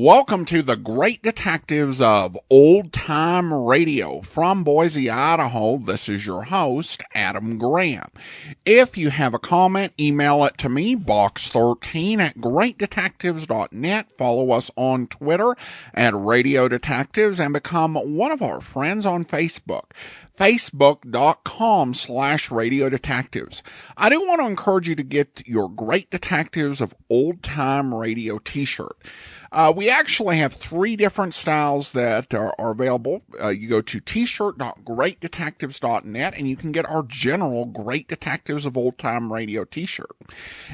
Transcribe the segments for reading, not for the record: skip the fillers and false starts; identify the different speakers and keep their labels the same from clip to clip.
Speaker 1: Welcome to the Great Detectives of Old Time Radio. From Boise, Idaho, this is your host, Adam Graham. If you have a comment, email it to me, box13@greatdetectives.net. Follow us on Twitter at Radio Detectives and become one of our friends on Facebook. Facebook.com/Radio Detectives. I do want to encourage you to get your Great Detectives of Old Time Radio t-shirt. We actually have 3 different styles that are available. You go to t-shirt.greatdetectives.net and you can get our general Great Detectives of Old Time Radio t-shirt.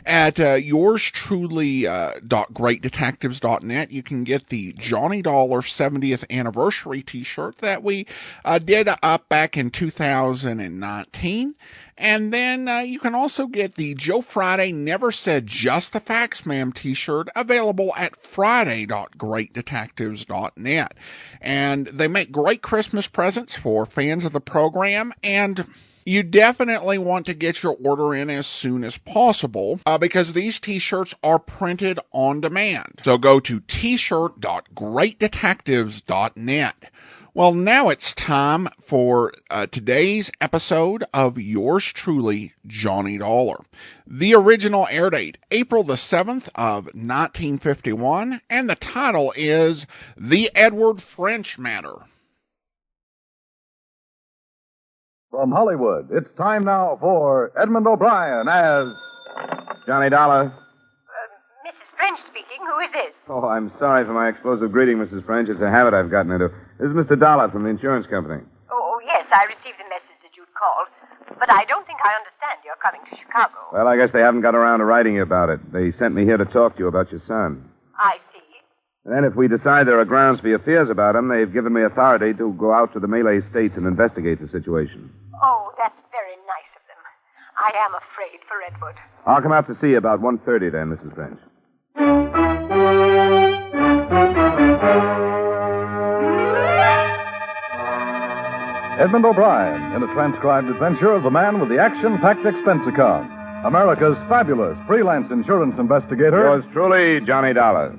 Speaker 1: At yours truly .greatdetectives.net, you can get the Johnny Dollar 70th anniversary t-shirt that we did up back in 2019. And then you can also get the Joe Friday Never Said Just the Facts Ma'am t-shirt available at friday.greatdetectives.net. And they make great Christmas presents for fans of the program, and you definitely want to get your order in as soon as possible because these t-shirts are printed on demand. So go to t-shirt.greatdetectives.net. Well, now it's time for today's episode of yours truly, Johnny Dollar. The original air date, April the 7th of 1951, and the title is The Edward French Matter.
Speaker 2: From Hollywood, it's time now for Edmund O'Brien as
Speaker 3: Johnny Dollar.
Speaker 4: Mrs. French speaking. Who is this?
Speaker 3: Oh, I'm sorry for my explosive greeting, Mrs. French. It's a habit I've gotten into. This is Mr. Dollar from the insurance company.
Speaker 4: Oh, yes, I received the message that you'd called. But I don't think I understand you're coming to Chicago.
Speaker 3: Well, I guess they haven't got around to writing you about it. They sent me here to talk to you about your son.
Speaker 4: I see.
Speaker 3: And then if we decide there are grounds for your fears about him, they've given me authority to go out to the Malay states and investigate the situation.
Speaker 4: Oh, that's very nice of them. I am afraid for Edward.
Speaker 3: I'll come out to see you about 1:30 then, Mrs. French.
Speaker 2: Edmund O'Brien in a transcribed adventure of the man with the action-packed expense account. America's fabulous freelance insurance investigator.
Speaker 3: Yours truly, Johnny Dollar.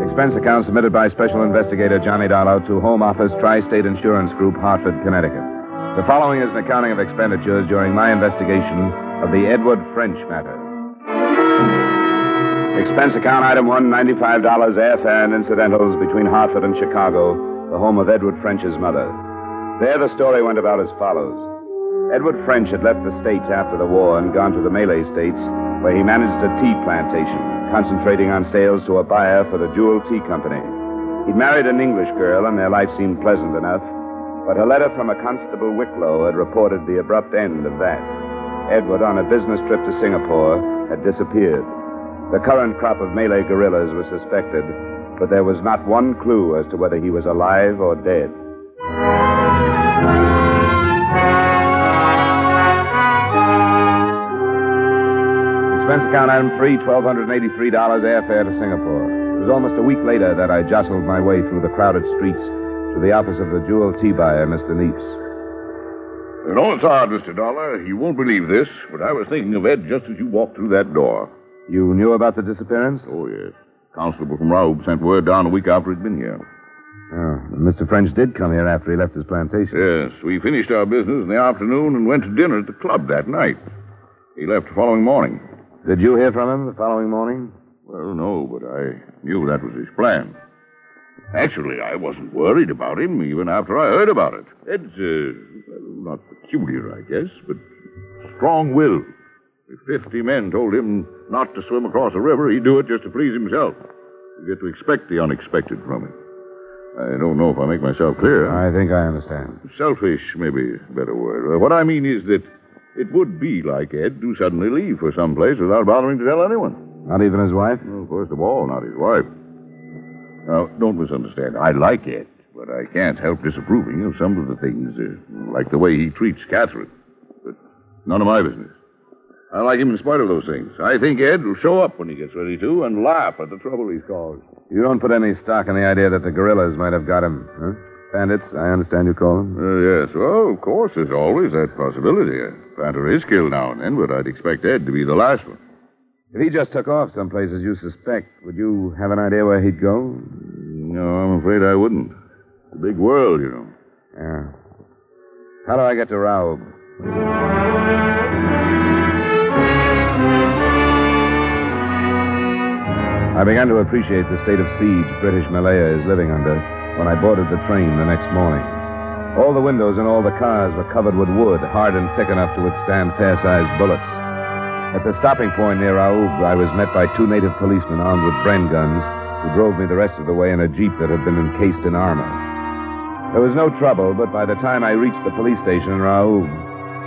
Speaker 3: Expense account submitted by Special Investigator Johnny Dollar to Home Office Tri-State Insurance Group, Hartford, Connecticut. The following is an accounting of expenditures during my investigation of the Edward French matter. Expense account item 1, $95 airfare and incidentals between Hartford and Chicago, the home of Edward French's mother. There the story went about as follows. Edward French had left the States after the war and gone to the Malay States, where he managed a tea plantation, concentrating on sales to a buyer for the Jewel Tea Company. He'd married an English girl, and their life seemed pleasant enough, but a letter from a Constable Wicklow had reported the abrupt end of that. Edward, on a business trip to Singapore, had disappeared. The current crop of Malay guerrillas was suspected, but there was not one clue as to whether he was alive or dead. Expense account item 3, $1,283 airfare to Singapore. It was almost a week later that I jostled my way through the crowded streets to the office of the Jewel Tea buyer, Mr. Neeps.
Speaker 5: You know, it's odd, Mr. Dollar. You won't believe this, but I was thinking of Ed just as you walked through that door.
Speaker 3: You knew about the disappearance?
Speaker 5: Oh, yes. Constable from Raub sent word down a week after he'd been here.
Speaker 3: Oh, Mr. French did come here after he left his plantation.
Speaker 5: Yes, we finished our business in the afternoon and went to dinner at the club that night. He left the following morning.
Speaker 3: Did you hear from him the following morning?
Speaker 5: Well, no, but I knew that was his plan. Actually, I wasn't worried about him even after I heard about it. Ed's, not peculiar, I guess, but strong-willed. If 50 men told him not to swim across a river, he'd do it just to please himself. You get to expect the unexpected from him. I don't know if I make myself clear.
Speaker 3: I think I understand.
Speaker 5: Selfish, maybe a better word. What I mean is that it would be like Ed to suddenly leave for some place without bothering to tell anyone.
Speaker 3: Not even his wife?
Speaker 5: Well, first of all, not his wife. Now, don't misunderstand. I like Ed, but I can't help disapproving of some of the things, like the way he treats Catherine. But none of my business. I like him in spite of those things. I think Ed will show up when he gets ready to and laugh at the trouble he's caused.
Speaker 3: You don't put any stock in the idea that the guerrillas might have got him, huh? Bandits, I understand you call them?
Speaker 5: Yes. Well, of course, there's always that possibility. A planter is killed now and then, but I'd expect Ed to be the last one.
Speaker 3: If he just took off someplace as you suspect, would you have an idea where he'd go?
Speaker 5: No, I'm afraid I wouldn't. It's a big world, you know.
Speaker 3: Yeah. How do I get to Raoub? I began to appreciate the state of siege British Malaya is living under when I boarded the train the next morning. All the windows in all the cars were covered with wood, hard and thick enough to withstand fair-sized bullets. At the stopping point near Raoub, I was met by 2 native policemen armed with Bren guns who drove me the rest of the way in a jeep that had been encased in armor. There was no trouble, but by the time I reached the police station in Raoub,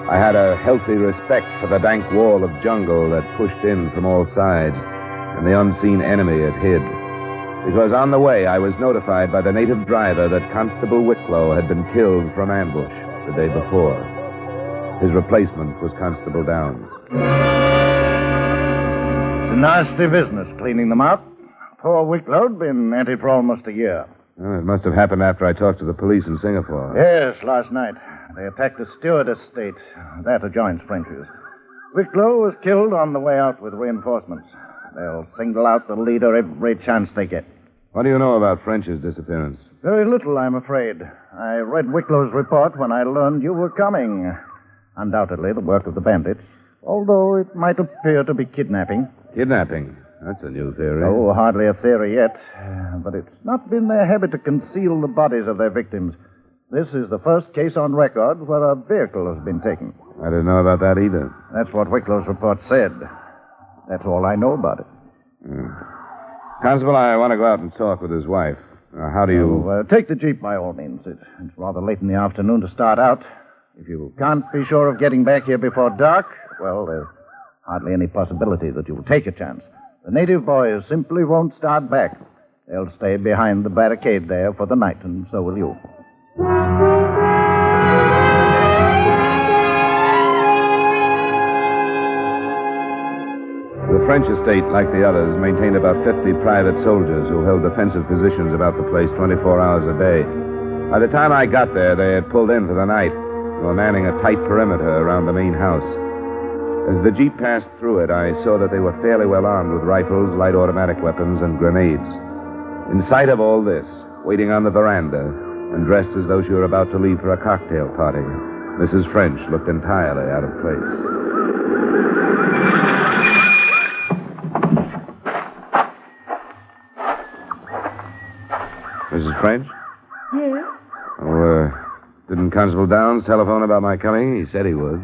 Speaker 3: I had a healthy respect for the dank wall of jungle that pushed in from all sides and the unseen enemy it hid. Because on the way, I was notified by the native driver that Constable Wicklow had been killed from ambush the day before. His replacement was Constable Downs.
Speaker 6: It's a nasty business, cleaning them out. Poor Wicklow'd been at it for almost a year.
Speaker 3: Well, it must have happened after I talked to the police in Singapore.
Speaker 6: Yes, last night. They attacked a steward estate. That adjoins French's. Wicklow was killed on the way out with reinforcements. They'll single out the leader every chance they get.
Speaker 3: What do you know about French's disappearance?
Speaker 6: Very little, I'm afraid. I read Wicklow's report when I learned you were coming. Undoubtedly the work of the bandits, although it might appear to be kidnapping.
Speaker 3: Kidnapping? That's a new theory.
Speaker 6: Oh, hardly a theory yet. But it's not been their habit to conceal the bodies of their victims. This is the first case on record where a vehicle has been taken.
Speaker 3: I didn't know about that either.
Speaker 6: That's what Wicklow's report said. That's all I know about it.
Speaker 3: Constable, I want to go out and talk with his wife. How do you...
Speaker 6: Take the Jeep by all means. It's rather late in the afternoon to start out. If you can't be sure of getting back here before dark, well, there's hardly any possibility that you'll take a chance. The native boys simply won't start back. They'll stay behind the barricade there for the night, and so will you.
Speaker 3: The French estate, like the others, maintained about 50 private soldiers who held defensive positions about the place 24 hours a day. By the time I got there, they had pulled in for the night and were manning a tight perimeter around the main house. As the jeep passed through it, I saw that they were fairly well armed with rifles, light automatic weapons, and grenades. In sight of all this, waiting on the veranda, and dressed as though she were about to leave for a cocktail party, Mrs. French looked entirely out of place. Mrs. French?
Speaker 7: Yes?
Speaker 3: Oh, didn't Constable Downs telephone about my coming? He said he would.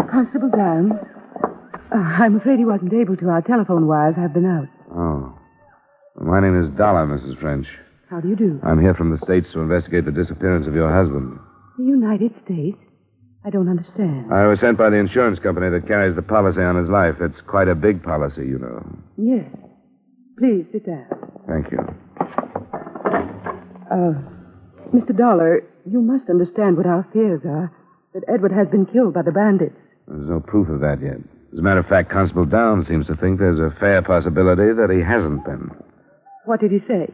Speaker 7: Constable Downs? I'm afraid he wasn't able to. Our telephone wires have been out.
Speaker 3: Oh. Well, my name is Dollar, Mrs. French.
Speaker 7: How do you do?
Speaker 3: I'm here from the States to investigate the disappearance of your husband.
Speaker 7: The United States? I don't understand.
Speaker 3: I was sent by the insurance company that carries the policy on his life. It's quite a big policy, you know.
Speaker 7: Yes. Please sit down.
Speaker 3: Thank you.
Speaker 7: Mr. Dollar, you must understand what our fears are. That Edward has been killed by the bandits.
Speaker 3: There's no proof of that yet. As a matter of fact, Constable Downs seems to think there's a fair possibility that he hasn't been.
Speaker 7: What did he say?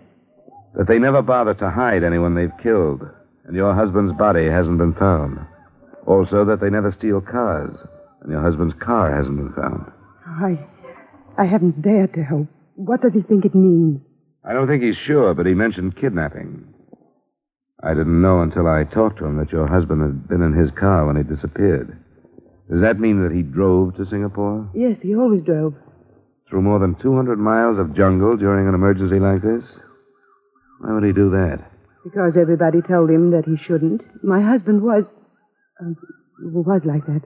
Speaker 3: That they never bother to hide anyone they've killed, and your husband's body hasn't been found. Also, that they never steal cars, and your husband's car hasn't been found.
Speaker 7: I haven't dared to hope. What does he think it means?
Speaker 3: I don't think he's sure, but he mentioned kidnapping. I didn't know until I talked to him that your husband had been in his car when he disappeared. Does that mean that he drove to Singapore?
Speaker 7: Yes, he always drove.
Speaker 3: Through more than 200 miles of jungle during an emergency like this? Why would he do that?
Speaker 7: Because everybody told him that he shouldn't. My husband was like that.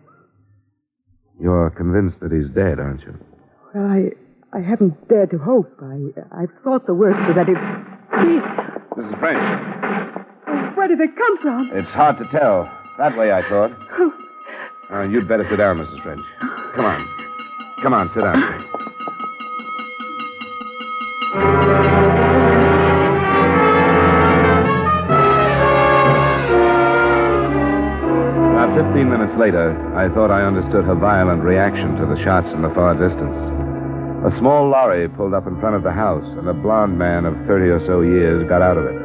Speaker 3: You're convinced that he's dead, aren't you?
Speaker 7: Well, I haven't dared to hope. I've thought the worst so that it...
Speaker 3: Mrs. French.
Speaker 7: Where did they come from?
Speaker 3: It's hard to tell. That way, I thought. You'd better sit down, Mrs. French. Come on. Come on, sit down. About 15 minutes later, I thought I understood her violent reaction to the shots in the far distance. A small lorry pulled up in front of the house, and a blond man of 30 or so years got out of it.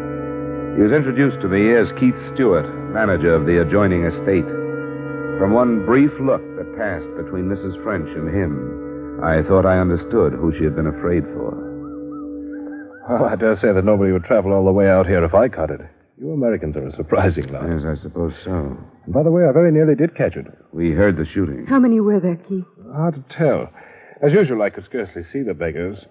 Speaker 3: He was introduced to me as Keith Stewart, manager of the adjoining estate. From one brief look that passed between Mrs. French and him, I thought I understood who she had been afraid for.
Speaker 8: Well, I dare say that nobody would travel all the way out here if I caught it. You Americans are a surprising lot.
Speaker 3: Yes, I suppose so.
Speaker 8: And by the way, I very nearly did catch it.
Speaker 3: We heard the shooting.
Speaker 7: How many were there, Keith?
Speaker 8: Hard to tell. As usual, I could scarcely see the beggars.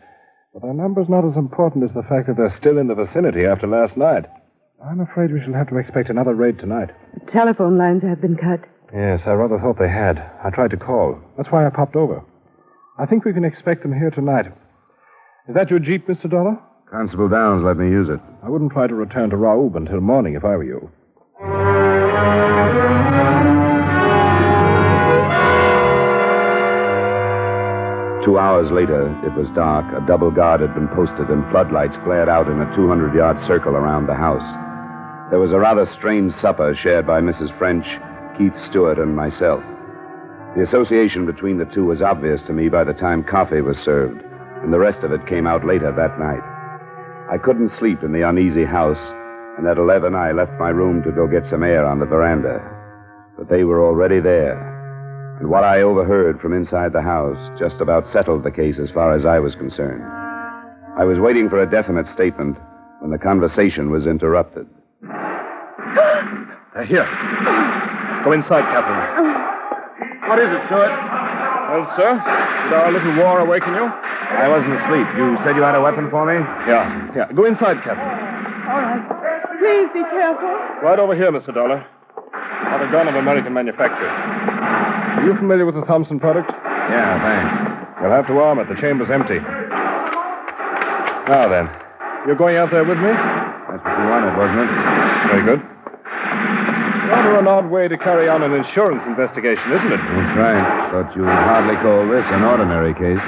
Speaker 8: But their number's not as important as the fact that they're still in the vicinity after last night. I'm afraid we shall have to expect another raid tonight.
Speaker 7: The telephone lines have been cut.
Speaker 8: Yes, I rather thought they had. I tried to call. That's why I popped over. I think we can expect them here tonight. Is that your Jeep, Mr. Dollar?
Speaker 3: Constable Downs let me use it.
Speaker 8: I wouldn't try to return to Raoub until morning if I were you.
Speaker 3: 2 hours later, it was dark. A double guard had been posted, and floodlights glared out in a 200-yard circle around the house. There was a rather strange supper shared by Mrs. French, Keith Stewart, and myself. The association between the two was obvious to me by the time coffee was served, and the rest of it came out later that night. I couldn't sleep in the uneasy house, and at 11 I left my room to go get some air on the veranda. But they were already there. And what I overheard from inside the house just about settled the case as far as I was concerned. I was waiting for a definite statement when the conversation was interrupted.
Speaker 8: Here. Go inside, Captain.
Speaker 9: What is it, Stewart?
Speaker 8: Well, sir, did our little war awaken you?
Speaker 3: I wasn't asleep. You said you had a weapon for me?
Speaker 8: Yeah. Go inside, Captain.
Speaker 7: All right. Please be careful.
Speaker 8: Right over here, Mr. Dollar. Not a gun of American manufacture. Are you familiar with the Thompson product?
Speaker 3: Yeah, thanks.
Speaker 8: You'll have to arm it. The chamber's empty. Now then, you're going out there with me?
Speaker 3: That's what you wanted, wasn't it?
Speaker 8: Very good. Rather an odd way to carry on an insurance investigation, isn't it?
Speaker 3: That's right. But you would hardly call this an ordinary case.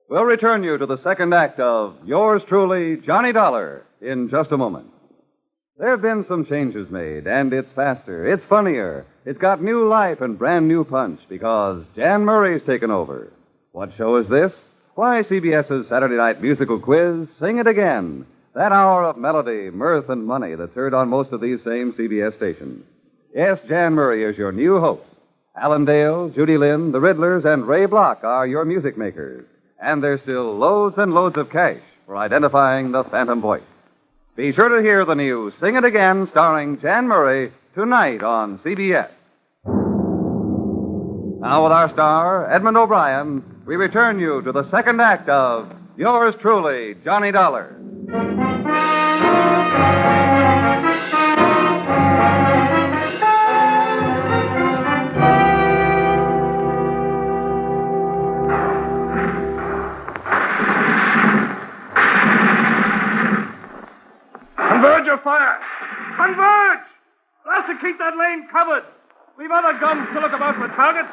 Speaker 10: We'll return you to the second act of Yours Truly, Johnny Dollar, in just a moment. There have been some changes made, and it's faster, it's funnier, it's got new life and brand new punch because Jan Murray's taken over. What show is this? Why, CBS's Saturday night musical quiz, Sing It Again, that hour of melody, mirth, and money that's heard on most of these same CBS stations. Yes, Jan Murray is your new host. Alan Dale, Judy Lynn, the Riddlers, and Ray Block are your music makers. And there's still loads and loads of cash for identifying the phantom voice. Be sure to hear the new Sing It Again starring Jan Murray tonight on CBS. Now with our star, Edmund O'Brien, we return you to the second act of Yours Truly, Johnny Dollar.
Speaker 9: Converge your fire! Converge! Blast to keep that lane covered! We've other guns to look about for targets.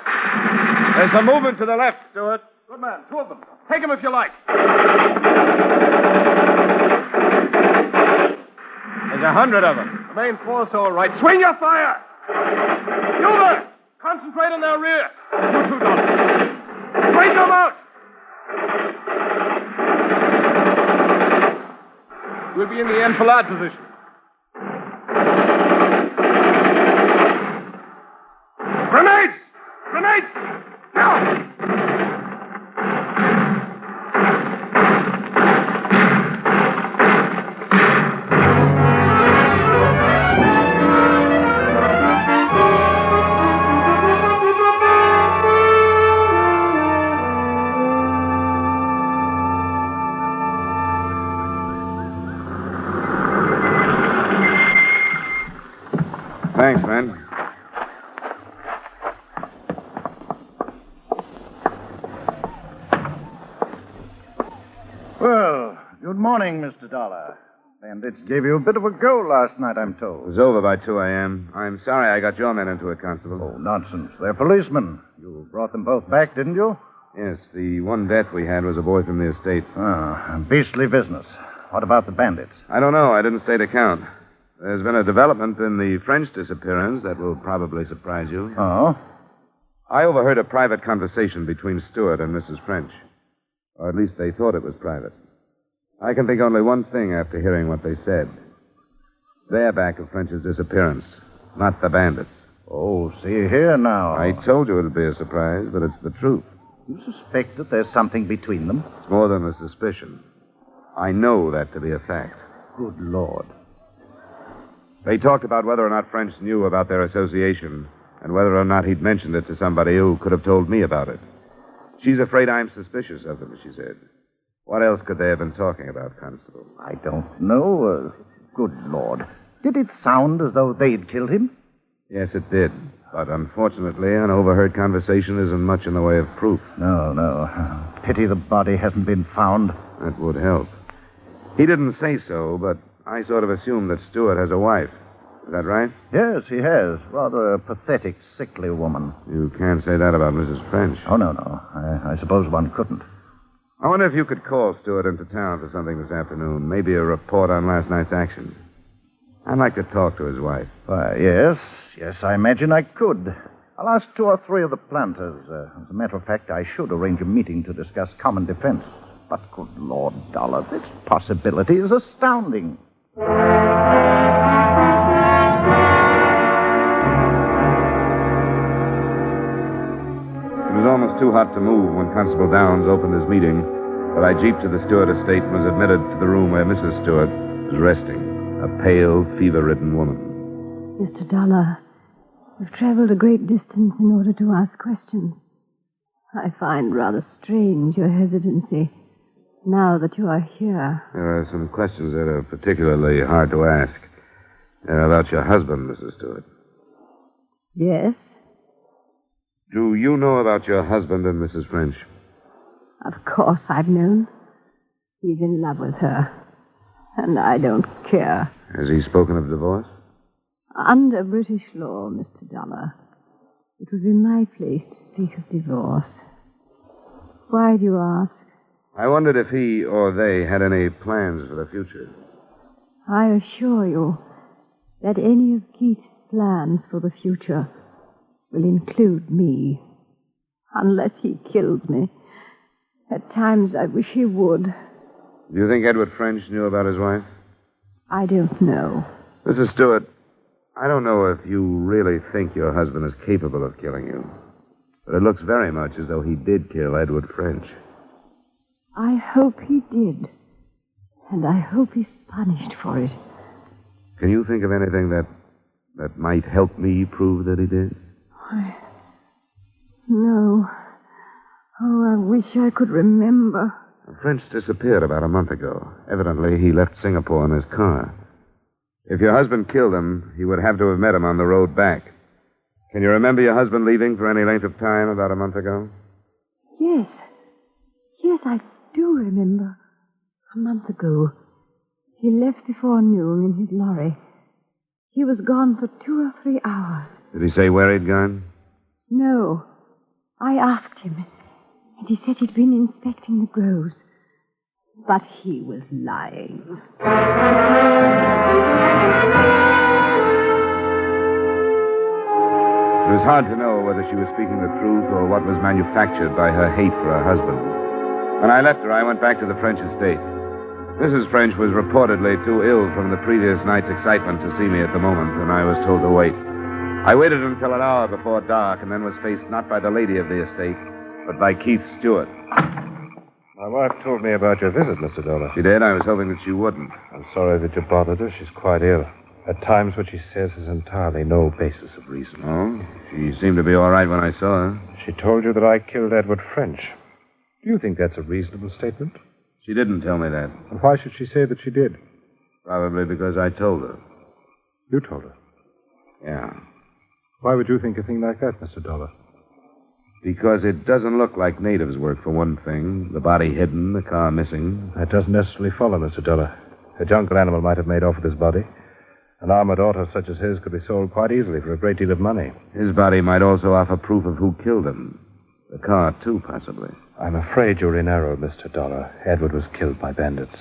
Speaker 8: There's a movement to the left, Stewart.
Speaker 9: Good man, 2 of them. Take them if you like.
Speaker 8: There's 100 of them.
Speaker 9: The main force all right. Swing your fire! You there! Concentrate on their rear. You two, Dollar. Straighten them out!
Speaker 8: We'll be in the enfilade position.
Speaker 9: Grenades! Grenades! Now!
Speaker 3: Thanks, man.
Speaker 6: Well, good morning, Mr. Dollar. Bandits gave you a bit of a go last night, I'm
Speaker 3: It
Speaker 6: told.
Speaker 3: was over by 2 a.m. I'm sorry I got your men into it, Constable.
Speaker 6: Oh, nonsense. They're policemen. You brought them both back, didn't you?
Speaker 3: Yes, the one death we had was a boy from the estate.
Speaker 6: Ah, beastly business. What about the bandits?
Speaker 3: I don't know. I didn't stay to count. There's been a development in the French disappearance that will probably surprise you.
Speaker 6: Oh?
Speaker 3: I overheard a private conversation between Stewart and Mrs. French. Or at least they thought it was private. I can think only one thing after hearing what they said. They're back of French's disappearance, not the bandits.
Speaker 6: Oh, see here now.
Speaker 3: I told you it'd be a surprise, but it's the truth.
Speaker 6: You suspect that there's something between them?
Speaker 3: It's more than a suspicion. I know that to be a fact.
Speaker 6: Good Lord.
Speaker 3: They talked about whether or not French knew about their association and whether or not he'd mentioned it to somebody who could have told me about it. She's afraid I'm suspicious of them, she said. What else could they have been talking about, Constable?
Speaker 6: I don't know. Good Lord. Did it sound as though they'd killed him?
Speaker 3: Yes, it did. But unfortunately, an overheard conversation isn't much in the way of proof.
Speaker 6: No. Pity the body hasn't been found.
Speaker 3: That would help. He didn't say so, but I sort of assumed that Stewart has a wife. Is that right?
Speaker 6: Yes, he has. Rather a pathetic, sickly woman.
Speaker 3: You can't say that about Mrs. French.
Speaker 6: Oh, no. I suppose one couldn't.
Speaker 3: I wonder if you could call Stewart into town for something this afternoon. Maybe a report on last night's action. I'd like to talk to his wife.
Speaker 6: Why, yes, I imagine I could. I'll ask 2 or 3 of the planters. As a matter of fact, I should arrange a meeting to discuss common defense. But good Lord, Dollar, this possibility is astounding.
Speaker 3: It was almost too hot to move when Constable Downs opened his meeting, but I jeeped to the Stewart estate and was admitted to the room where Mrs. Stewart was resting, a pale, fever-ridden woman.
Speaker 11: Mr. Dollar, you've traveled a great distance in order to ask questions. I find rather strange your hesitancy now that you are here.
Speaker 3: There are some questions that are particularly hard to ask. They're about your husband, Mrs. Stewart.
Speaker 11: Yes?
Speaker 3: Do you know about your husband and Mrs. French?
Speaker 11: Of course I've known. He's in love with her. And I don't care.
Speaker 3: Has he spoken of divorce?
Speaker 11: Under British law, Mr. Dollar, it would be my place to speak of divorce. Why do you ask?
Speaker 3: I wondered if he or they had any plans for the future.
Speaker 11: I assure you that any of Keith's plans for the future will include me. Unless he kills me. At times I wish he would.
Speaker 3: Do you think Edward French knew about his wife?
Speaker 11: I don't know.
Speaker 3: Mrs. Stewart, I don't know if you really think your husband is capable of killing you. But it looks very much as though he did kill Edward French.
Speaker 11: I hope he did. And I hope he's punished for it.
Speaker 3: Can you think of anything that might help me prove that he did?
Speaker 11: No. Oh, I wish I could remember.
Speaker 3: French disappeared about a month ago. Evidently, he left Singapore in his car. If your husband killed him, he would have to have met him on the road back. Can you remember your husband leaving for any length of time about a month ago?
Speaker 11: Yes, I do remember. A month ago. He left before noon in his lorry. He was gone for 2 or 3 hours.
Speaker 3: Did he say where he'd gone?
Speaker 11: No. I asked him, and he said he'd been inspecting the groves. But he was lying.
Speaker 3: It was hard to know whether she was speaking the truth or what was manufactured by her hate for her husband. When I left her, I went back to the French estate. Mrs. French was reportedly too ill from the previous night's excitement to see me at the moment, and I was told to wait. I waited until an hour before dark and then was faced not by the lady of the estate, but by Keith Stewart.
Speaker 8: My wife told me about your visit, Mr. Dollar.
Speaker 3: She did? I was hoping that she wouldn't.
Speaker 8: I'm sorry that you bothered her. She's quite ill. At times, what she says has entirely no basis of reason.
Speaker 3: Oh? She seemed to be all right when I saw her.
Speaker 8: She told you that I killed Edward French. Do you think that's a reasonable statement?
Speaker 3: She didn't tell me that.
Speaker 8: And why should she say that she did?
Speaker 3: Probably because I told her.
Speaker 8: You told her?
Speaker 3: Yeah.
Speaker 8: Why would you think a thing like that, Mr. Dollar?
Speaker 3: Because it doesn't look like natives' work, for one thing. The body hidden, the car missing.
Speaker 8: That doesn't necessarily follow, Mr. Dollar. A jungle animal might have made off with his body. An armored auto such as his could be sold quite easily for a great deal of money.
Speaker 3: His body might also offer proof of who killed him. The car, too, possibly.
Speaker 8: I'm afraid you're in error, Mr. Dollar. Edward was killed by bandits.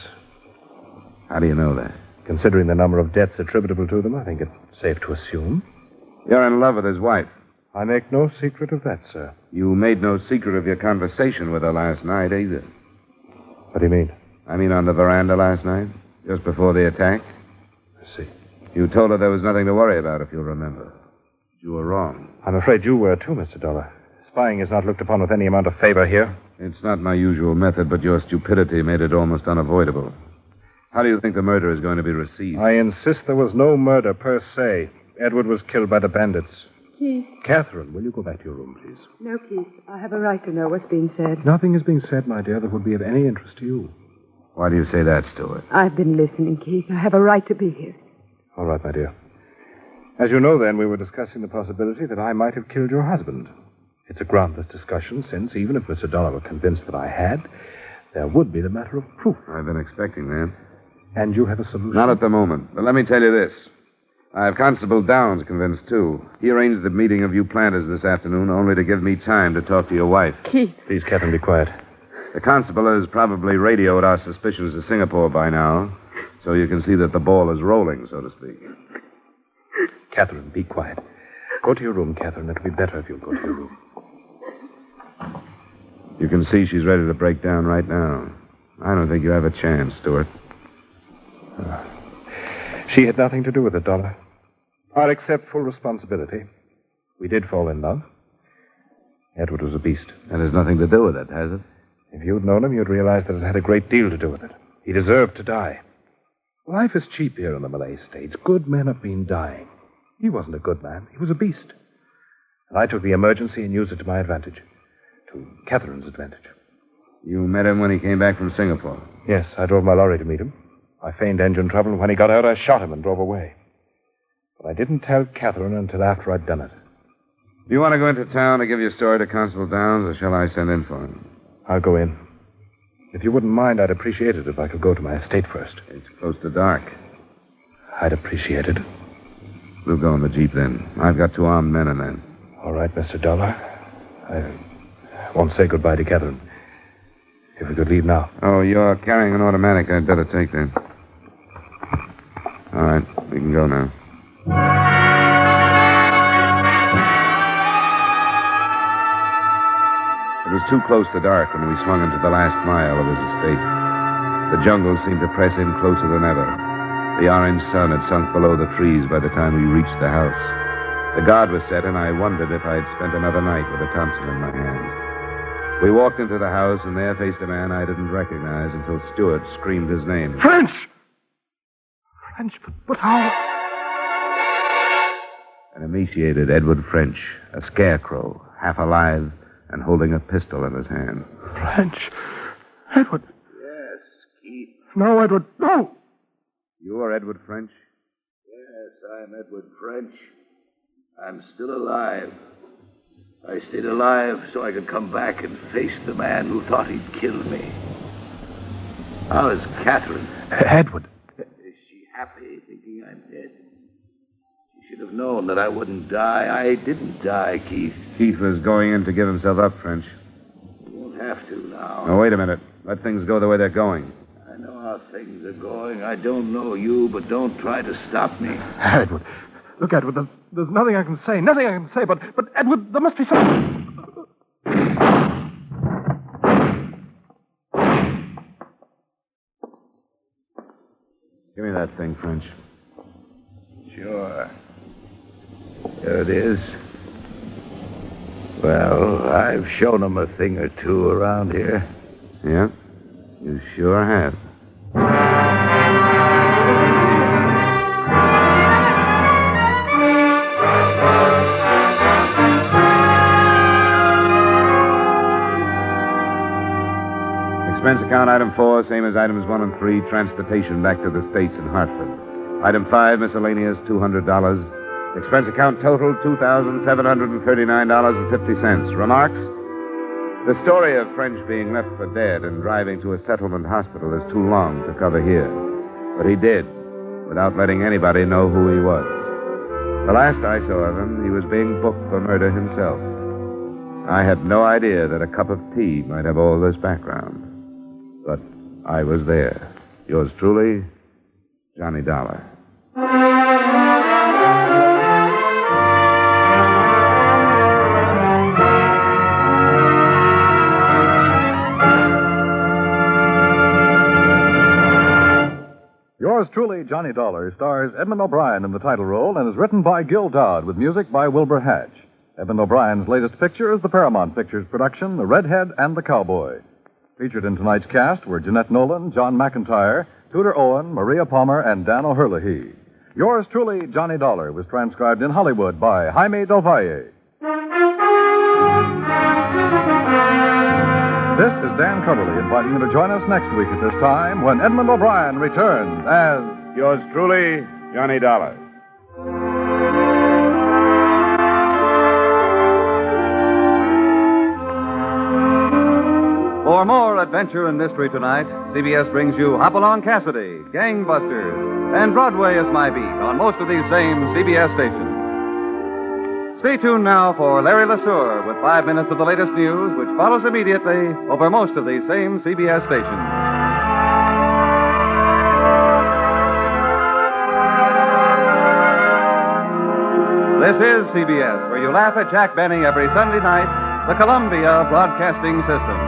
Speaker 3: How do you know that?
Speaker 8: Considering the number of deaths attributable to them, I think it's safe to assume.
Speaker 3: You're in love with his wife.
Speaker 8: I make no secret of that, sir.
Speaker 3: You made no secret of your conversation with her last night, either.
Speaker 8: What do you mean?
Speaker 3: I mean on the veranda last night, just before the attack.
Speaker 8: I see.
Speaker 3: You told her there was nothing to worry about, if you'll remember. You were wrong.
Speaker 8: I'm afraid you were, too, Mr. Dollar. Spying is not looked upon with any amount of favor here.
Speaker 3: It's not my usual method, but your stupidity made it almost unavoidable. How do you think the murder is going to be received?
Speaker 8: I insist there was no murder per se. Edward was killed by the bandits.
Speaker 7: Keith.
Speaker 8: Catherine, will you go back to your room, please?
Speaker 7: No, Keith. I have a right to know what's being said.
Speaker 8: Nothing is being said, my dear, that would be of any interest to you.
Speaker 3: Why do you say that, Stuart?
Speaker 7: I've been listening, Keith. I have a right to be here.
Speaker 8: All right, my dear. As you know, then, we were discussing the possibility that I might have killed your husband. It's a groundless discussion, since even if Mr. Dollar were convinced that I had, there would be the matter of proof.
Speaker 3: I've been expecting that.
Speaker 8: And you have a solution?
Speaker 3: Not at the moment. But let me tell you this. I have Constable Downs convinced, too. He arranged the meeting of you planters this afternoon only to give me time to talk to your wife.
Speaker 7: Keith.
Speaker 8: Please, Catherine, be quiet.
Speaker 3: The constable has probably radioed our suspicions to Singapore by now, so you can see that the ball is rolling, so to speak.
Speaker 8: Catherine, be quiet. Go to your room, Catherine. It'll be better if you'll go to your room.
Speaker 3: You can see she's ready to break down right now. I don't think you have a chance, Stuart.
Speaker 8: She had nothing to do with it, Dollar. I'll accept full responsibility. We did fall in love. Edward was a beast.
Speaker 3: That has nothing to do with it, has it?
Speaker 8: If you'd known him, you'd realize that it had a great deal to do with it. He deserved to die. Life is cheap here in the Malay States. Good men have been dying. He wasn't a good man. He was a beast. And I took the emergency and used it to my advantage. To Catherine's advantage.
Speaker 3: You met him when he came back from Singapore?
Speaker 8: Yes, I drove my lorry to meet him. I feigned engine trouble, and when he got out, I shot him and drove away. But I didn't tell Catherine until after I'd done it.
Speaker 3: Do you want to go into town to give your story to Constable Downs, or shall I send in for him?
Speaker 8: I'll go in. If you wouldn't mind, I'd appreciate it if I could go to my estate first.
Speaker 3: It's close to dark.
Speaker 8: I'd appreciate it.
Speaker 3: We'll go in the Jeep then. I've got 2 armed men in there.
Speaker 8: All right, Mr. Dollar. I won't say goodbye to Catherine. If we could leave now.
Speaker 3: Oh, you're carrying an automatic. I'd better take that. All right, we can go now. It was too close to dark when we swung into the last mile of his estate. The jungle seemed to press in closer than ever. The orange sun had sunk below the trees by the time we reached the house. The guard was set, and I wondered if I'd spent another night with a Thompson in my hand. We walked into the house, and there faced a man I didn't recognize until Stuart screamed his name.
Speaker 8: French! French, but how?
Speaker 3: An emaciated Edward French, a scarecrow, half alive, and holding a pistol in his hand.
Speaker 8: French? Edward?
Speaker 5: Yes, Keith.
Speaker 8: No, Edward, no!
Speaker 3: You are Edward French?
Speaker 5: Yes, I'm Edward French. I'm still alive. I stayed alive so I could come back and face the man who thought he'd killed me. How is Catherine?
Speaker 8: Edward.
Speaker 5: Is she happy thinking I'm dead? She should have known that I wouldn't die. I didn't die, Keith.
Speaker 3: Keith was going in to give himself up, French.
Speaker 5: You won't have to now.
Speaker 3: Now, wait a minute. Let things go the way they're going.
Speaker 5: I know how things are going. I don't know you, but don't try to stop me.
Speaker 8: Edward. Look, Edward, there's nothing I can say. Nothing I can say, but Edward, there must be something.
Speaker 3: Give me that thing, French.
Speaker 5: Sure. There it is. Well, I've shown them a thing or two around here.
Speaker 3: Yeah? You sure have. Expense account item 4, same as items 1 and 3, transportation back to the States in Hartford. Item 5, miscellaneous, $200. Expense account total, $2,739.50. Remarks? The story of French being left for dead and driving to a settlement hospital is too long to cover here. But he did, without letting anybody know who he was. The last I saw of him, he was being booked for murder himself. I had no idea that a cup of tea might have all this background. But I was there. Yours truly, Johnny Dollar.
Speaker 2: Yours truly, Johnny Dollar, stars Edmund O'Brien in the title role and is written by Gil Dodd with music by Wilbur Hatch. Edmund O'Brien's latest picture is the Paramount Pictures production, The Redhead and the Cowboy. Featured in tonight's cast were Jeanette Nolan, John McIntyre, Tudor Owen, Maria Palmer, and Dan O'Herlihy. Yours truly, Johnny Dollar, was transcribed in Hollywood by Jaime Del Valle. This is Dan Coverly inviting you to join us next week at this time when Edmund O'Brien returns as...
Speaker 3: Yours truly, Johnny Dollar.
Speaker 10: For more adventure and mystery tonight, CBS brings you Hopalong Cassidy, Gangbusters, and Broadway is My Beat on most of these same CBS stations. Stay tuned now for Larry LeSueur with 5 minutes of the latest news, which follows immediately over most of these same CBS stations. This is CBS, where you laugh at Jack Benny every Sunday night, the Columbia Broadcasting System.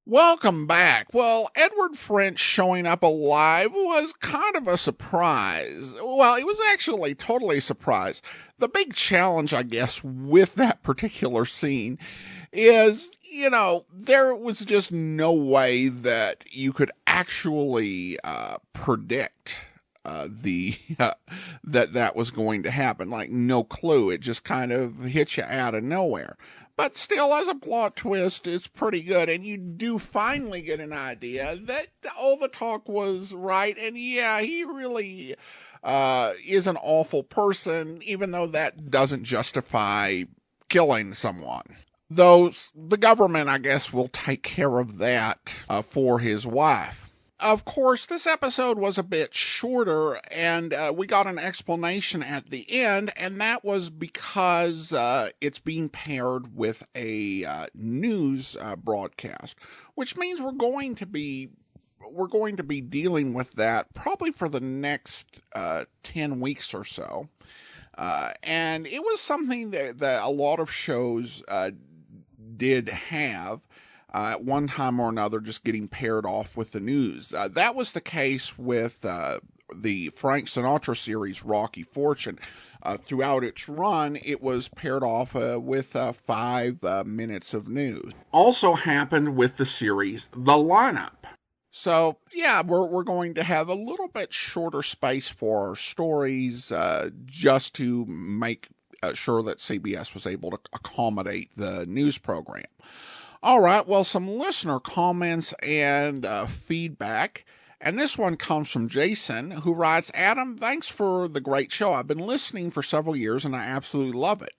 Speaker 1: Welcome back. Well, Edward French showing up alive was kind of a surprise. Well, it was actually totally a surprise. The big challenge, I guess, with that particular scene is, there was just no way that you could actually predict that was going to happen. Like, no clue. It just kind of hit you out of nowhere. But still, as a plot twist, it's pretty good. And you do finally get an idea that all the talk was right. And yeah, he really is an awful person, even though that doesn't justify killing someone. Though the government, I guess, will take care of that for his wife. Of course, this episode was a bit shorter, and we got an explanation at the end, and that was because it's being paired with a news broadcast, which means we're going to be dealing with that probably for the next 10 weeks or so. And it was something that a lot of shows did have. At one time or another, just getting paired off with the news. That was the case with the Frank Sinatra series, Rocky Fortune. Throughout its run, it was paired off with 5 minutes of news. Also happened with the series The Lineup. So, yeah, we're going to have a little bit shorter space for our stories just to make sure that CBS was able to accommodate the news program. All right, well, some listener comments and feedback. And this one comes from Jason, who writes, Adam, thanks for the great show. I've been listening for several years, and I absolutely love it.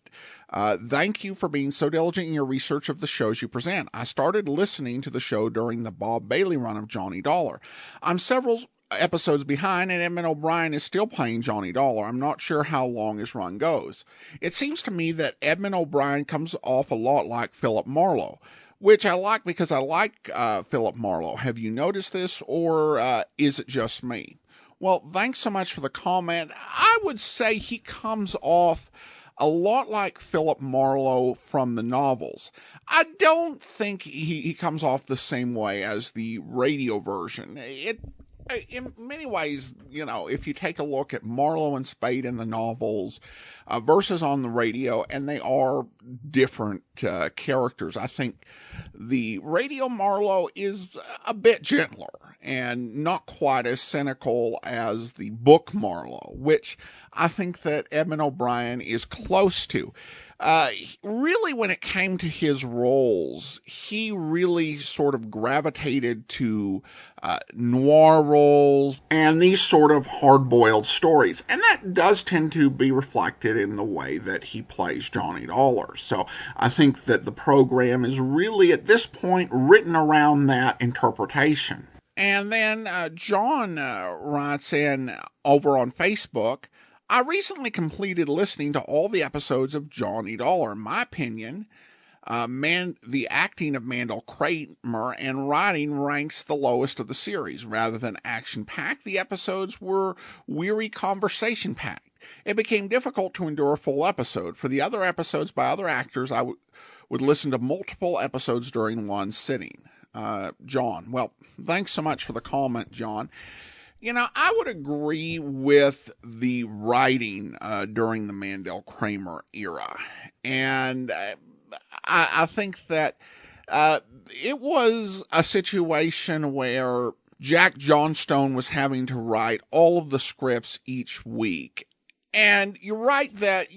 Speaker 1: Thank you for being so diligent in your research of the shows you present. I started listening to the show during the Bob Bailey run of Johnny Dollar. I'm several episodes behind, and Edmund O'Brien is still playing Johnny Dollar. I'm not sure how long his run goes. It seems to me that Edmund O'Brien comes off a lot like Philip Marlowe, which I like because I like Philip Marlowe. Have you noticed this, or is it just me? Well, thanks so much for the comment. I would say he comes off a lot like Philip Marlowe from the novels. I don't think he comes off the same way as the radio version. In many ways, if you take a look at Marlowe and Spade in the novels versus on the radio, and they are different characters. I think the radio Marlowe is a bit gentler and not quite as cynical as the book Marlowe, which I think that Edmund O'Brien is close to. Really, when it came to his roles, he really sort of gravitated to noir roles and these sort of hard-boiled stories. And that does tend to be reflected in the way that he plays Johnny Dollar. So I think that the program is really, at this point, written around that interpretation. And then John writes in over on Facebook, I recently completed listening to all the episodes of Johnny Dollar. In my opinion, the acting of Mandel Kramer and writing ranks the lowest of the series. Rather than action-packed, the episodes were weary conversation-packed. It became difficult to endure a full episode. For the other episodes by other actors, I would listen to multiple episodes during one sitting. John, well, thanks so much for the comment, John. You know, I would agree with the writing during the Mandel Kramer era. And I think that it was a situation where Jack Johnstone was having to write all of the scripts each week. And you're right that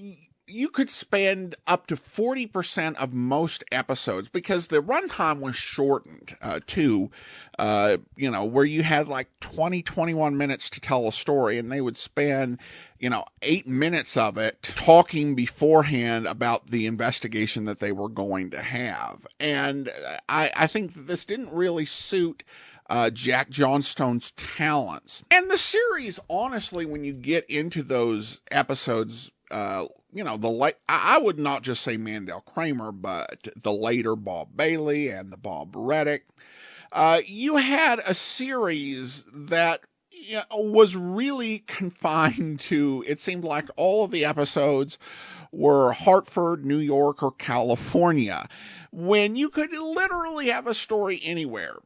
Speaker 1: you could spend up to 40% of most episodes, because the runtime was shortened too, where you had like 21 minutes to tell a story, and they would spend 8 minutes of it talking beforehand about the investigation that they were going to have. And I think that this didn't really suit Jack Johnstone's talents. And the series, honestly, when you get into those episodes, I would not just say Mandel Kramer, but the later Bob Bailey and the Bob Reddick. You had a series that was really confined to, it seemed like all of the episodes were Hartford, New York, or California, when you could literally have a story anywhere.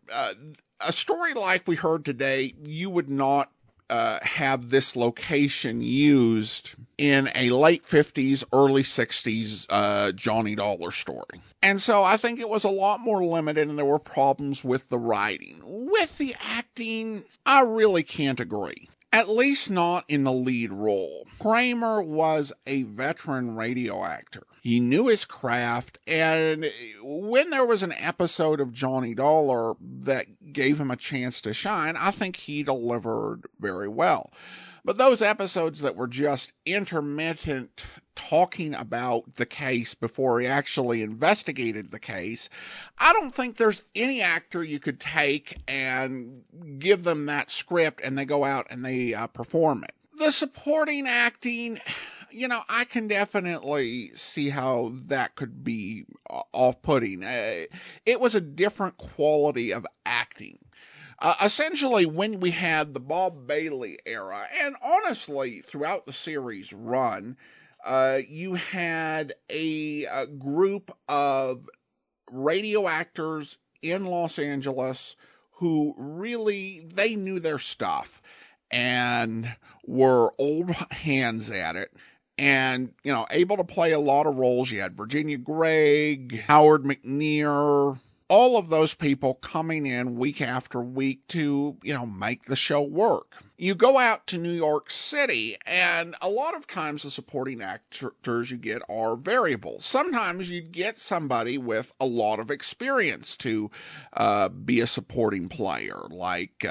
Speaker 1: A story like we heard today, you would not have this location used in a late 50s, early 60s Johnny Dollar story. And so I think it was a lot more limited, and there were problems with the writing. With the acting, I really can't agree. At least not in the lead role. Kramer was a veteran radio actor. He knew his craft, and when there was an episode of Johnny Dollar that gave him a chance to shine, I think he delivered very well. But those episodes that were just intermittent talking about the case before he actually investigated the case, I don't think there's any actor you could take and give them that script and they go out and they perform it. The supporting acting, I can definitely see how that could be off-putting. It was a different quality of acting. Essentially, when we had the Bob Bailey era, and honestly, throughout the series run, you had a group of radio actors in Los Angeles who really, they knew their stuff and were old hands at it. And, able to play a lot of roles. You had Virginia Gregg, Howard McNear, all of those people coming in week after week to, make the show work. You go out to New York City, and a lot of times the supporting actors you get are variable. Sometimes you get somebody with a lot of experience to be a supporting player, like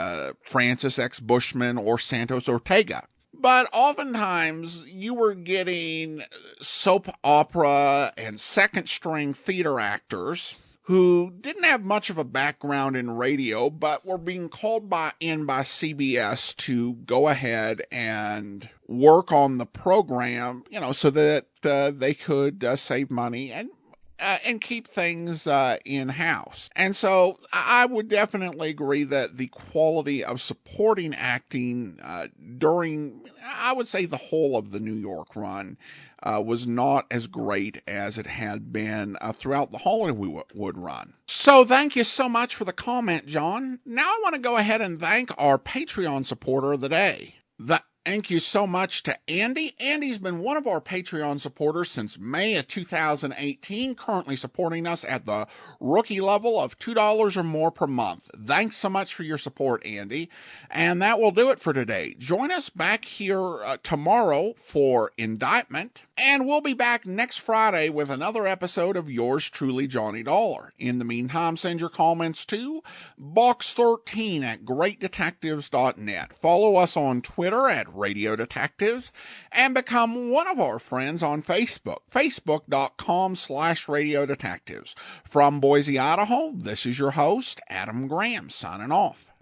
Speaker 1: Francis X. Bushman or Santos Ortega. But oftentimes you were getting soap opera and second-string theater actors who didn't have much of a background in radio, but were being called in by CBS to go ahead and work on the program, so that they could save money and keep things in-house. And so I would definitely agree that the quality of supporting acting during, I would say, the whole of the New York run was not as great as it had been throughout the Hollywood run. So thank you so much for the comment, John. Now I want to go ahead and thank our Patreon supporter of the day. Thank you so much to Andy. Andy's been one of our Patreon supporters since May of 2018, currently supporting us at the rookie level of $2 or more per month. Thanks so much for your support, Andy. And that will do it for today. Join us back here tomorrow for Indictment, and we'll be back next Friday with another episode of yours truly, Johnny Dollar. In the meantime, send your comments to box13 at greatdetectives.net. Follow us on Twitter at Radio Detectives, and become one of our friends on Facebook, facebook.com/Radio Detectives. From Boise, Idaho, this is your host, Adam Graham, signing off.